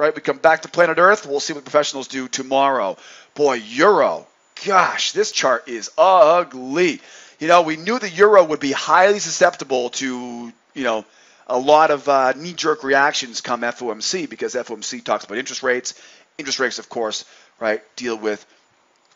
right? We come back to planet Earth. We'll see what professionals do tomorrow. Boy, Euro. Gosh, this chart is ugly. We knew the Euro would be highly susceptible to, a lot of knee-jerk reactions come FOMC, because FOMC talks about interest rates. Interest rates, of course, right, deal with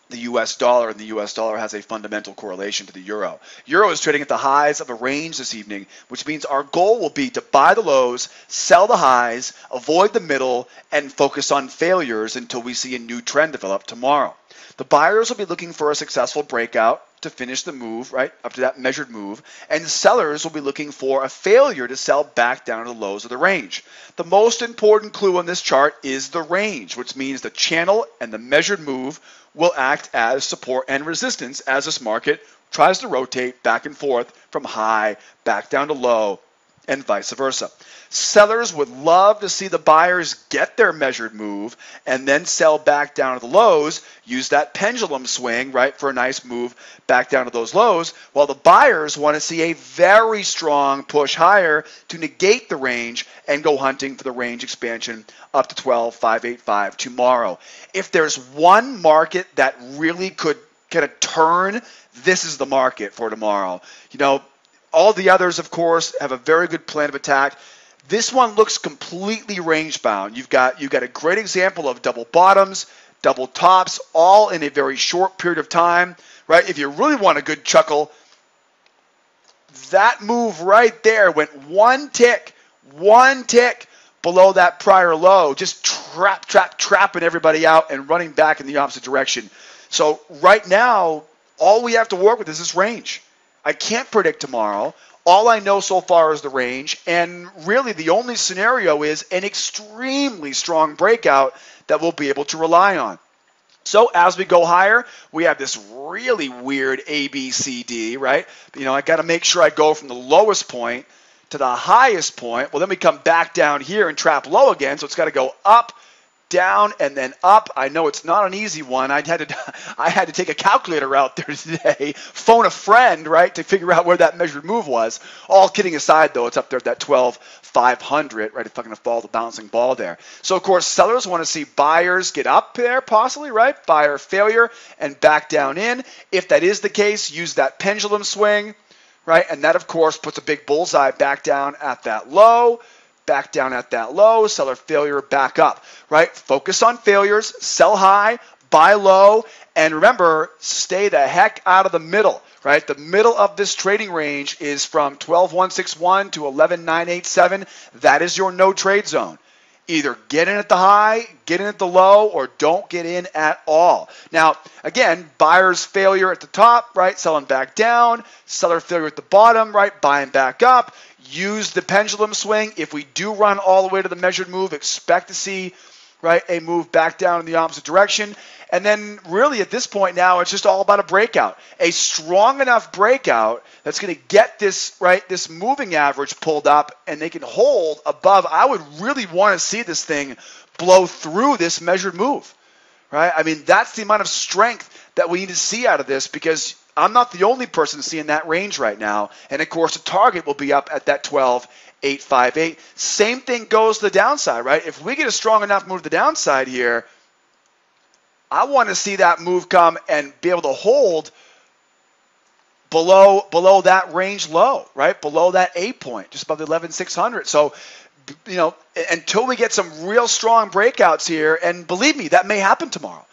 the U.S. dollar, and the U.S. dollar has a fundamental correlation to the euro. Euro is trading at the highs of a range this evening, which means our goal will be to buy the lows, sell the highs, avoid the middle, and focus on failures until we see a new trend develop tomorrow. The buyers will be looking for a successful breakout to finish the move, right, up to that measured move, and sellers will be looking for a failure to sell back down to the lows of the range. The most important clue on this chart is the range, which means the channel and the measured move will act as support and resistance as this market tries to rotate back and forth from high back down to low, and vice versa. Sellers would love to see the buyers get their measured move and then sell back down to the lows, use that pendulum swing, right, for a nice move back down to those lows, while the buyers want to see a very strong push higher to negate the range and go hunting for the range expansion up to 12,585 tomorrow. If there's one market that really could kind of turn, this is the market for tomorrow. All the others, of course, have a very good plan of attack. This one looks completely range bound. You've got a great example of double bottoms, double tops, all in a very short period of time, right? If you really want a good chuckle, that move right there went one tick below that prior low, just trapping everybody out and running back in the opposite direction. So right now, all we have to work with is this range. I can't predict tomorrow. All I know so far is the range, and really the only scenario is an extremely strong breakout that we'll be able to rely on. So as we go higher, we have this really weird ABCD, right? I got to make sure I go from the lowest point to the highest point. Well, then we come back down here and trap low again, so it's got to go up, down, and then up. I know it's not an easy one. I had to take a calculator out there today, phone a friend, right, to figure out where that measured move was. All kidding aside, though, it's up there at that 12,500, right? It's not going to follow the bouncing ball there. So, of course, sellers want to see buyers get up there, possibly, right? Buyer failure and back down in. If that is the case, use that pendulum swing, right? And that, of course, puts a big bullseye back down at that low. Back down at that low, seller failure, back up, right? Focus on failures, sell high, buy low, and remember, stay the heck out of the middle, right? The middle of this trading range is from 12,161 to 11,987. That is your no trade zone. Either get in at the high, get in at the low, or don't get in at all. Now, again, buyer's failure at the top, right? Selling back down. Seller failure at the bottom, right? Buying back up. Use the pendulum swing. If we do run all the way to the measured move, expect to see, right, a move back down in the opposite direction. And then really at this point now, it's just all about a breakout. A strong enough breakout that's going to get this, right, this moving average pulled up, and they can hold above. I would really want to see this thing blow through this measured move, right? I mean, that's the amount of strength that we need to see out of this, because I'm not the only person seeing that range right now. And, of course, the target will be up at that 12,858. Same thing goes to the downside, right? If we get a strong enough move to the downside here, I want to see that move come and be able to hold below that range low, right? Below that 8 point, just above the 11,600. So, until we get some real strong breakouts here, and believe me, that may happen tomorrow.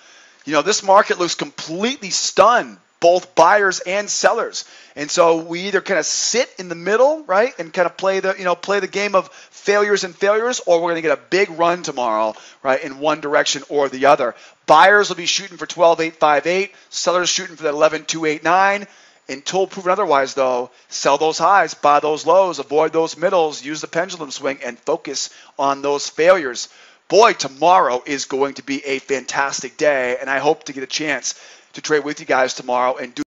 This market looks completely stunned, both buyers and sellers. And so we either kind of sit in the middle, right, and kind of play the game of failures and failures, or we're going to get a big run tomorrow, right, in one direction or the other. Buyers will be shooting for 12,858, sellers shooting for that 11,289. Until proven otherwise, though, sell those highs, buy those lows, avoid those middles, use the pendulum swing, and focus on those failures. Boy, tomorrow is going to be a fantastic day, and I hope to get a chance to trade with you guys tomorrow and do